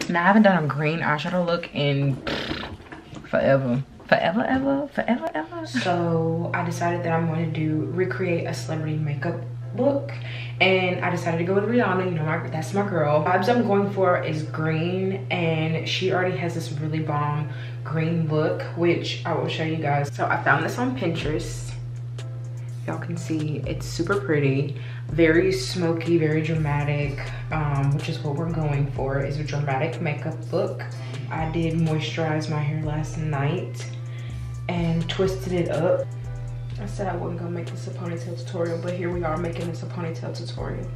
Now I haven't done a green eyeshadow look in forever. Forever. So I decided that I'm going to recreate a celebrity makeup look, and I decided to go with Rihanna. You know, that's my girl. Vibes I'm going for is green, and she already has this really bomb green look, which I will show you guys. So I found this on Pinterest. Y'all can see it's super pretty, very smoky, very dramatic, which is what we're going for, is a dramatic makeup look. I did moisturize my hair last night and twisted it up. I said I wasn't gonna make this a ponytail tutorial, but here we are making this a ponytail tutorial.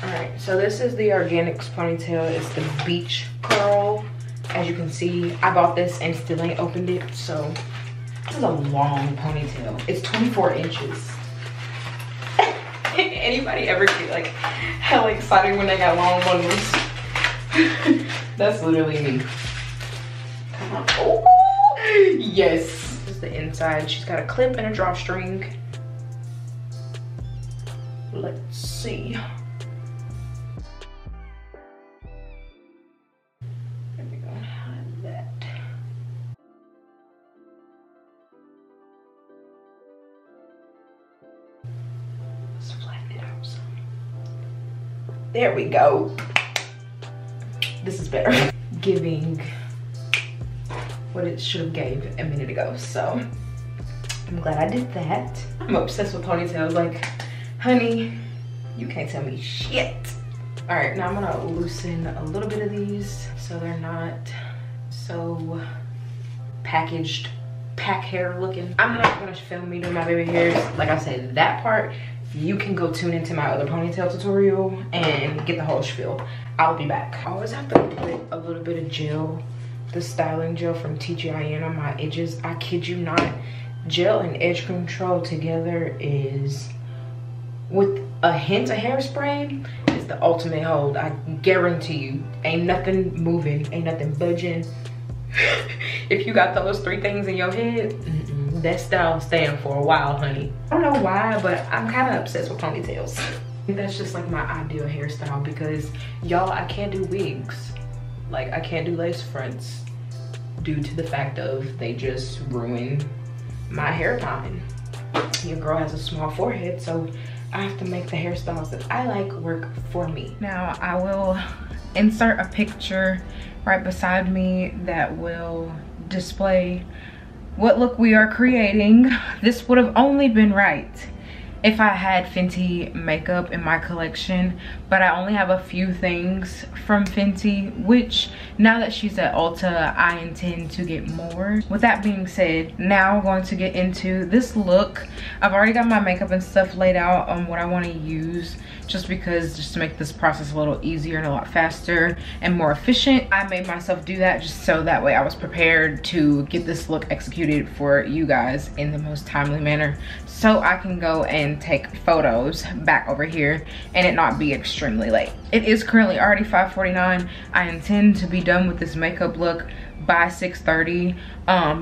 Alright, so this is the Organics ponytail. It's the beach curl. As you can see, I bought this and still ain't opened it, so this is a long ponytail. It's 24 inches. Anybody ever get like hella excited when they got long ones? That's literally me. Come on. Oh, yes. This is the inside. She's got a clip and a drawstring. Let's see. There we go. This is better. Giving what it should have gave a minute ago. So I'm glad I did that. I'm obsessed with ponytails. Like, honey, you can't tell me shit. All right, now I'm gonna loosen a little bit of these so they're not so packaged, pack hair looking. I'm not gonna film me doing my baby hairs. Like I said, that part, you can go tune into my other ponytail tutorial and get the whole spiel. I'll be back. I always have to put a little bit of gel, the styling gel from TGIN on my edges. I kid you not, gel and edge control together is, with a hint of hairspray, is the ultimate hold. I guarantee you, ain't nothing moving, ain't nothing budging. If you got those three things in your head, that style staying for a while, honey. I don't know why, but I'm kind of obsessed with ponytails. That's just like my ideal hairstyle, because y'all, I can't do wigs. Like, I can't do lace fronts due to the fact of they just ruin my hairline. Your girl has a small forehead, so I have to make the hairstyles that I like work for me. Now I will insert a picture right beside me that will display what look we are creating. This would have only been right if I had Fenty makeup in my collection, but I only have a few things from Fenty, which now that she's at Ulta, I intend to get more. With that being said, now I'm going to get into this look. I've already got my makeup and stuff laid out on what I want to use, just to make this process a little easier and a lot faster and more efficient. I made myself do that just so that way I was prepared to get this look executed for you guys in the most timely manner, so I can go and take photos back over here and it not be extremely late. It is currently already 5:49. I intend to be done with this makeup look by 6:30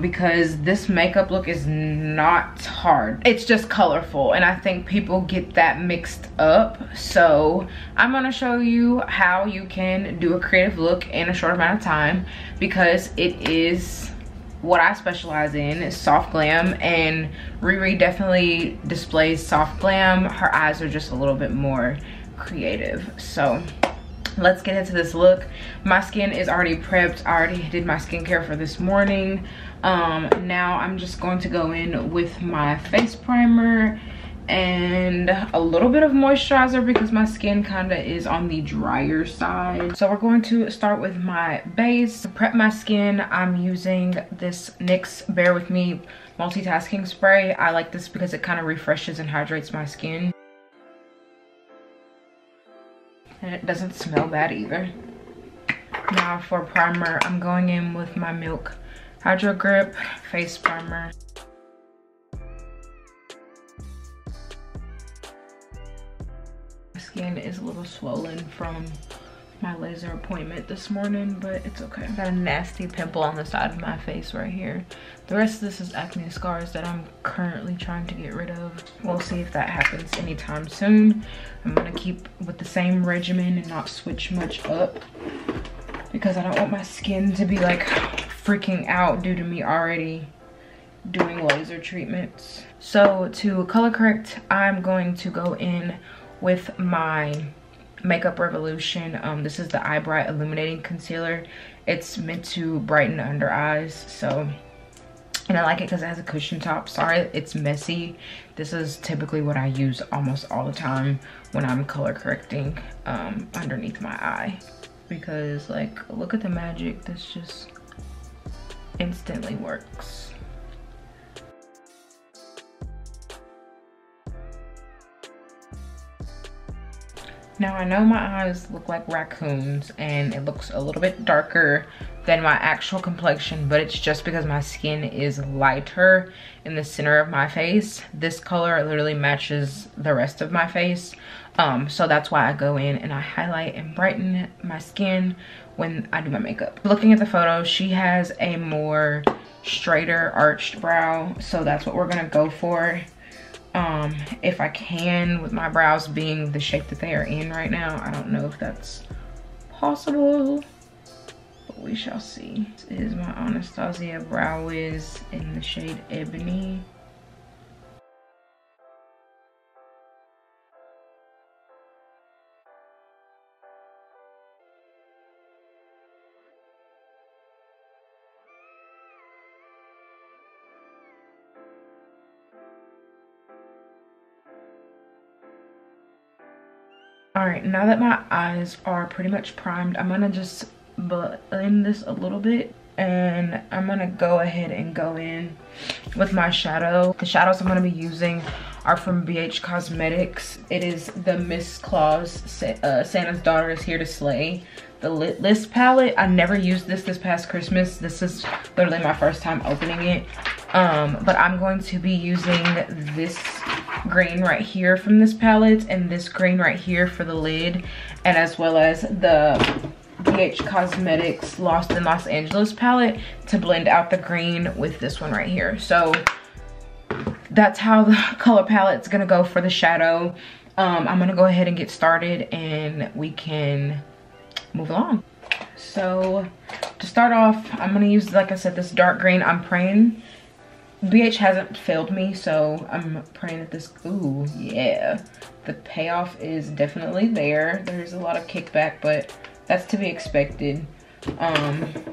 because this makeup look is not hard. It's just colorful, and I think people get that mixed up. So I'm gonna show you how you can do a creative look in a short amount of time, because it is what I specialize in, is soft glam, and Riri definitely displays soft glam. Her eyes are just a little bit more creative. So let's get into this look. My skin is already prepped. I already did my skincare for this morning. Now I'm just going to go in with my face primer and a little bit of moisturizer because my skin kind of is on the drier side. So we're going to start with my base. To prep my skin, I'm using this NYX Bear With Me multitasking spray. I like this because it kind of refreshes and hydrates my skin. And it doesn't smell bad either. Now for primer, I'm going in with my Milk Hydro Grip face primer. skin is a little swollen from my laser appointment this morning, but it's okay. I got a nasty pimple on the side of my face right here. The rest of this is acne scars that I'm currently trying to get rid of. We'll see if that happens anytime soon. I'm gonna keep with the same regimen and not switch much up because I don't want my skin to be like freaking out due to me already doing laser treatments. So to color correct, I'm going to go in with my Makeup Revolution. This is the Eye Bright Illuminating Concealer. It's meant to brighten under eyes. So, and I like it because it has a cushion top. Sorry, it's messy. This is typically what I use almost all the time when I'm color correcting underneath my eye. Because like, look at the magic. This just instantly works. Now I know my eyes look like raccoons and it looks a little bit darker than my actual complexion, but it's just because my skin is lighter in the center of my face. This color literally matches the rest of my face. So that's why I go in and I highlight and brighten my skin when I do my makeup. Looking at the photo, she has a more straighter arched brow, so that's what we're gonna go for. If I can, with my brows being the shape that they are in right now. I don't know if that's possible, but we shall see. This is my Anastasia Brow Wiz in the shade Ebony. All right, now that my eyes are pretty much primed, I'm gonna just blend this a little bit and I'm gonna go ahead and go in with my shadow. The shadows I'm gonna be using are from BH Cosmetics. It is the Miss Claus Santa's Daughter is Here to Slay, the Lit List palette. I never used this past Christmas. This is literally my first time opening it. But I'm going to be using this green right here from this palette and this green right here for the lid, and as well as the BH Cosmetics Lost in Los Angeles palette to blend out the green with this one right here. So that's how the color palette's gonna go for the shadow. I'm gonna go ahead and get started and we can move along. So to start off, I'm gonna use, like I said, this dark green. I'm praying BH hasn't failed me, so I'm praying that this, ooh, yeah. The payoff is definitely there. There's a lot of kickback, but that's to be expected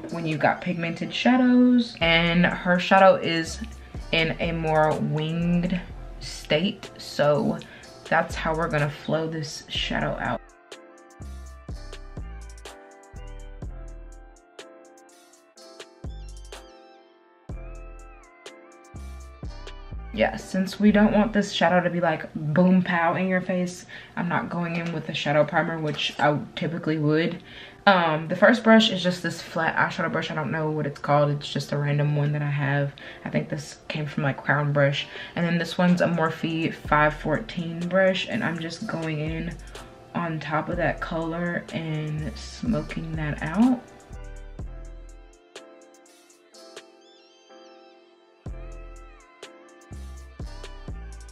when you've got pigmented shadows. And her shadow is in a more winged state, so that's how we're gonna flow this shadow out. Yeah, since we don't want this shadow to be like boom pow in your face, I'm not going in with a shadow primer, which I typically would. The first brush is just this flat eyeshadow brush. I don't know what it's called. It's just a random one that I have. I think this came from like Crown Brush. And then this one's a Morphe 514 brush, and I'm just going in on top of that color and smoking that out.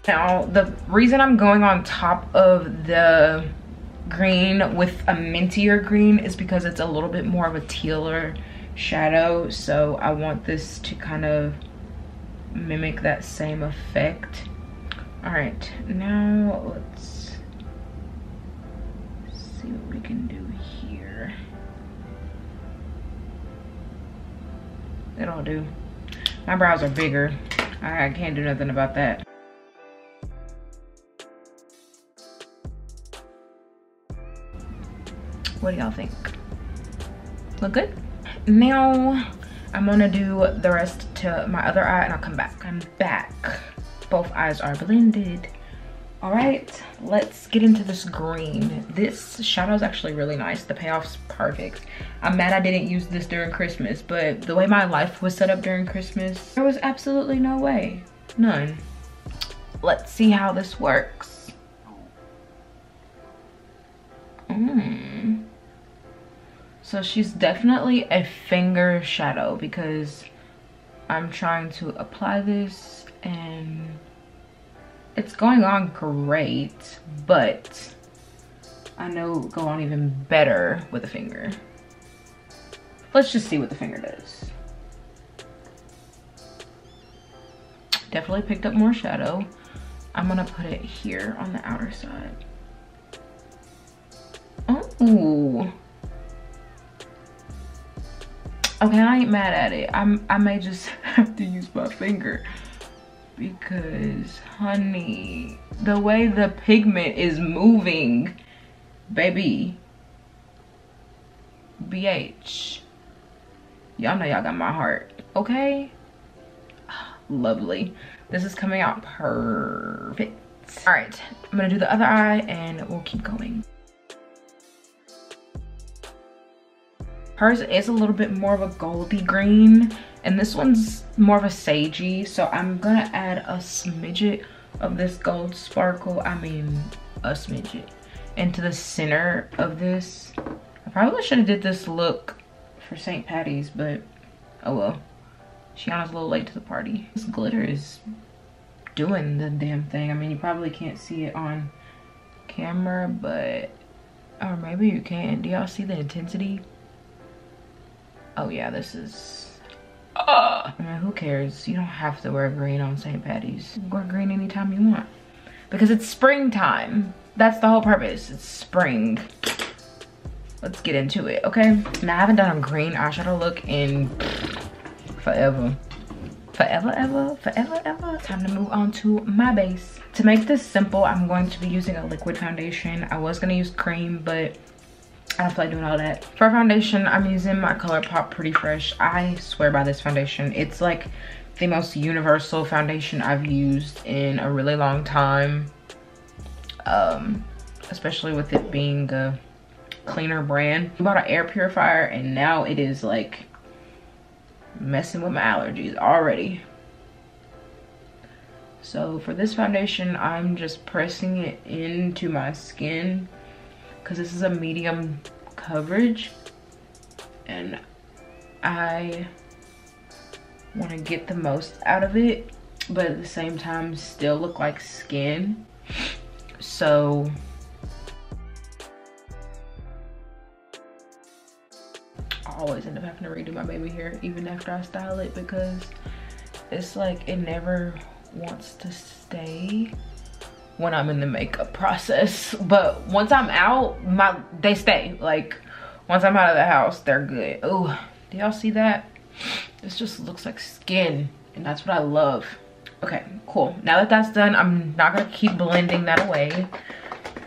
Now, the reason I'm going on top of the green with a mintier green is because it's a little bit more of a tealer shadow. So I want this to kind of mimic that same effect. All right, now let's see what we can do here. It'll do. My brows are bigger. I can't do nothing about that. What do y'all think? Look good? Now I'm gonna do the rest to my other eye and I'll come back. I'm back. Both eyes are blended. All right, let's get into this green. This shadow is actually really nice. The payoff's perfect. I'm mad I didn't use this during Christmas, but the way my life was set up during Christmas, there was absolutely no way. None. Let's see how this works. So she's definitely a finger shadow because I'm trying to apply this and it's going on great, but I know it will go on even better with a finger. Let's just see what the finger does. Definitely picked up more shadow. I'm gonna put it here on the outer side. Oh. Okay, I ain't mad at it. I may just have to use my finger because, honey, the way the pigment is moving, baby. BH. Y'all know y'all got my heart, okay? Lovely. This is coming out perfect. All right, I'm gonna do the other eye and we'll keep going. Hers is a little bit more of a goldy green and this one's more of a sagey. So I'm gonna add a smidget of this gold sparkle. I mean, a smidget into the center of this. I probably should have did this look for St. Patty's, but oh well. Shiana's a little late to the party. This glitter is doing the damn thing. I mean, you probably can't see it on camera, but, or maybe you can. Do y'all see the intensity? Oh yeah, this is, I mean, who cares? You don't have to wear green on St. Patty's. Wear green anytime you want because it's springtime. That's the whole purpose. It's spring. Let's get into it, okay? Now I haven't done a green eyeshadow look in forever. Forever, ever, forever, ever. Time to move on to my base. To make this simple, I'm going to be using a liquid foundation. I was gonna use cream, but I don't feel like doing all that. For foundation, I'm using my ColourPop Pretty Fresh. I swear by this foundation. It's like the most universal foundation I've used in a really long time. Especially with it being a cleaner brand. I bought an air purifier and now it is like messing with my allergies already. So for this foundation, I'm just pressing it into my skin because this is a medium coverage and I want to get the most out of it, but at the same time still look like skin. So I always end up having to redo my baby hair even after I style it because it's like it never wants to stay when I'm in the makeup process, but once I'm out, they stay. Like once I'm out of the house, they're good. Oh, do y'all see that? This just looks like skin and that's what I love. Okay, cool. Now that that's done, I'm not gonna keep blending that away.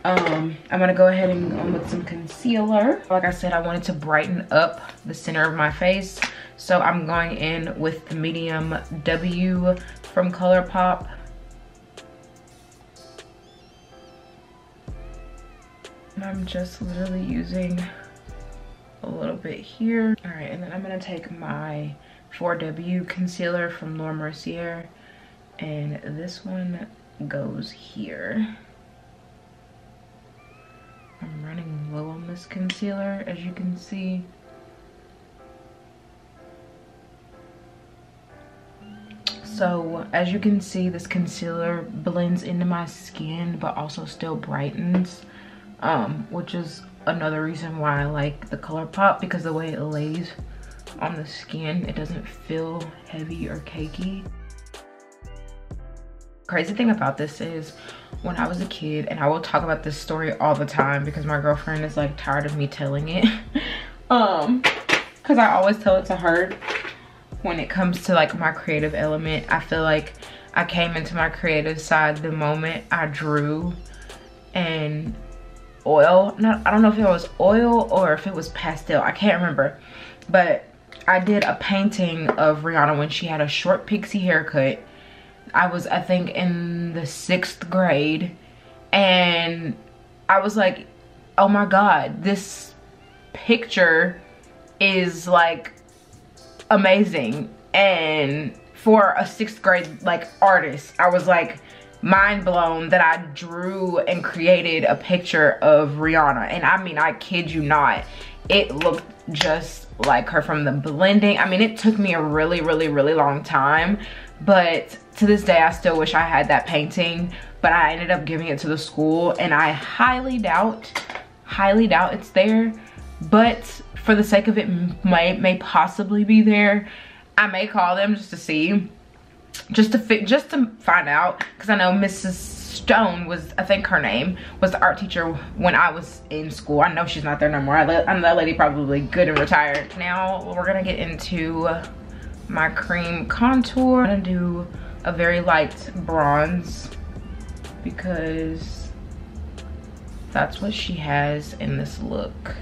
I'm gonna go ahead and go with some concealer. Like I said, I wanted to brighten up the center of my face, so I'm going in with the medium W from ColourPop. And I'm just literally using a little bit here. All right, and then I'm gonna take my 4W concealer from Laura Mercier, and this one goes here. I'm running low on this concealer, as you can see. So as you can see, this concealer blends into my skin but also still brightens, which is another reason why I like the ColourPop, because the way it lays on the skin, it doesn't feel heavy or cakey. Crazy thing about this is when I was a kid, and I will talk about this story all the time because my girlfriend is like tired of me telling it, because I always tell it to her. When it comes to like my creative element, I feel like I came into my creative side the moment I drew, and oil, I don't know if it was oil or if it was pastel, I can't remember, but I did a painting of Rihanna when she had a short pixie haircut. I was, I think, in the 6th grade, and I was like, oh my god, this picture is like amazing. And for a 6th grade like artist, I was like, mind blown that I drew and created a picture of Rihanna. And I mean, I kid you not, it looked just like her from the blending. I mean, it took me a really long time, but to this day I still wish I had that painting, but I ended up giving it to the school, and I highly doubt it's there. But for the sake of it, may possibly be there. I may call them just to see, just to find out, because I know Mrs. Stone was, I think her name, was the art teacher when I was in school. I know she's not there no more. I know that lady probably good and retired. Now we're gonna get into my cream contour. I'm gonna do a very light bronze because that's what she has in this look.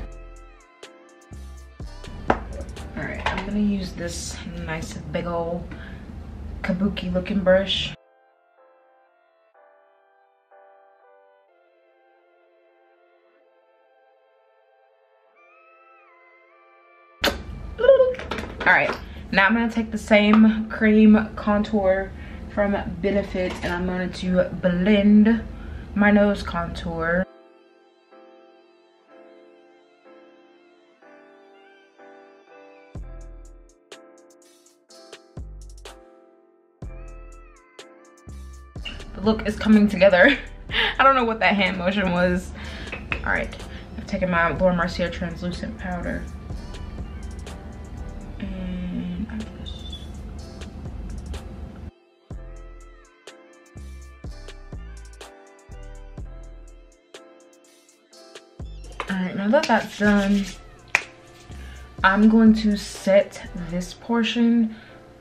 All right, I'm gonna use this nice big old kabuki looking brush. All right, now I'm gonna take the same cream contour from Benefit, and I'm going to blend my nose contour. The look is coming together. I don't know what that hand motion was. All right, I've taken my Laura Mercier translucent powder. And I guess. All right, now that that's done, I'm going to set this portion,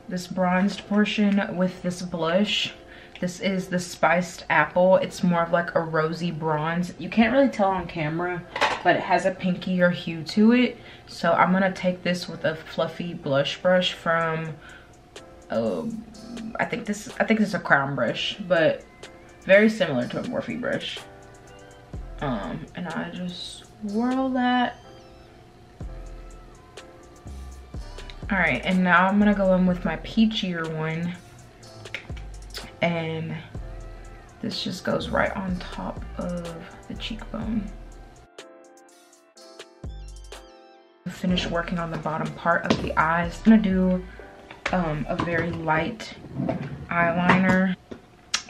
this bronzed portion, with this blush. This is the Spiced Apple. It's more of like a rosy bronze. You can't really tell on camera, but it has a pinkier hue to it. So I'm gonna take this with a fluffy blush brush from, I think this is a crown brush, but very similar to a Morphe brush. And I just swirl that. All right, and now I'm gonna go in with my peachier one. And this just goes right on top of the cheekbone. Finish working on the bottom part of the eyes. I'm gonna do a very light eyeliner.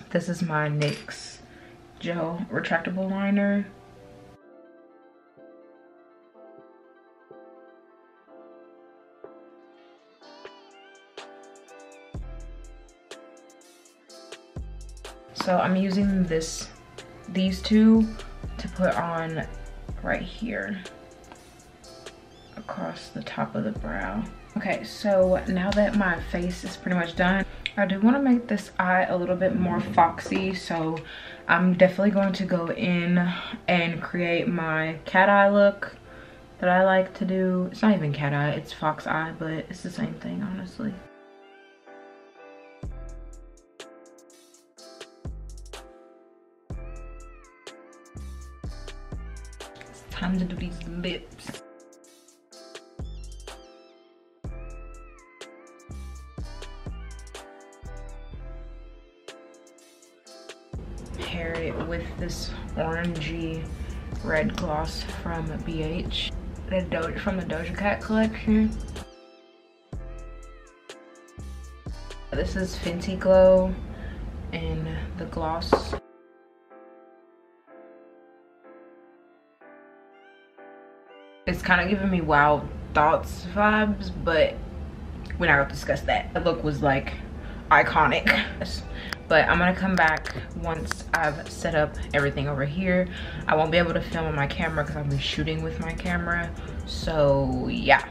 This is my NYX gel retractable liner. So I'm using these two to put on right here across the top of the brow. Okay, so now that my face is pretty much done, I do want to make this eye a little bit more foxy, so I'm definitely going to go in and create my cat eye look that I like to do. It's not even cat eye, it's fox eye, but it's the same thing, honestly. Time to do these lips. Pair it with this orangey red gloss from BH, from the Doja Cat collection. This is Fenty Glow in the gloss. It's kind of giving me Wild Thoughts vibes, but we're not gonna discuss that. The look was like iconic. But I'm gonna come back once I've set up everything over here. I won't be able to film on my camera because I'll be shooting with my camera. So yeah.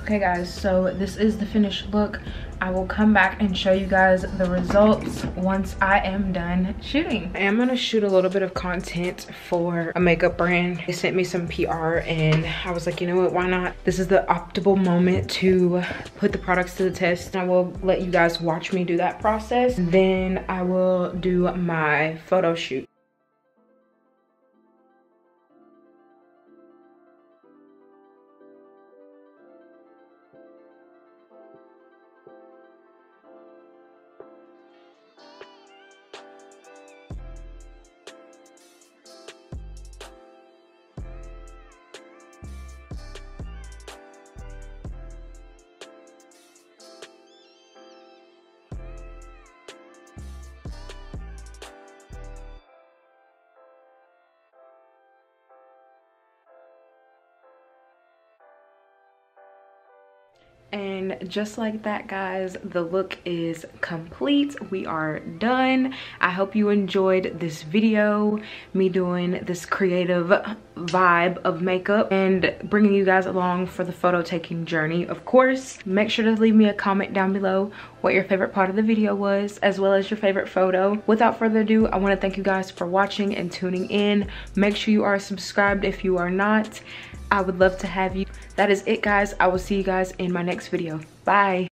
Okay guys, so this is the finished look. I will come back and show you guys the results once I am done shooting. I am gonna shoot a little bit of content for a makeup brand. They sent me some PR and I was like, you know what, why not? This is the optimal moment to put the products to the test. I will let you guys watch me do that process. Then I will do my photo shoot. And just like that, guys, the look is complete. We are done. I hope you enjoyed this video, me doing this creative vibe of makeup and bringing you guys along for the photo taking journey. Of course, make sure to leave me a comment down below what your favorite part of the video was, as well as your favorite photo. Without further ado, I want to thank you guys for watching and tuning in. Make sure you are subscribed if you are not. I would love to have you. That is it, guys. I will see you guys in my next video. Bye.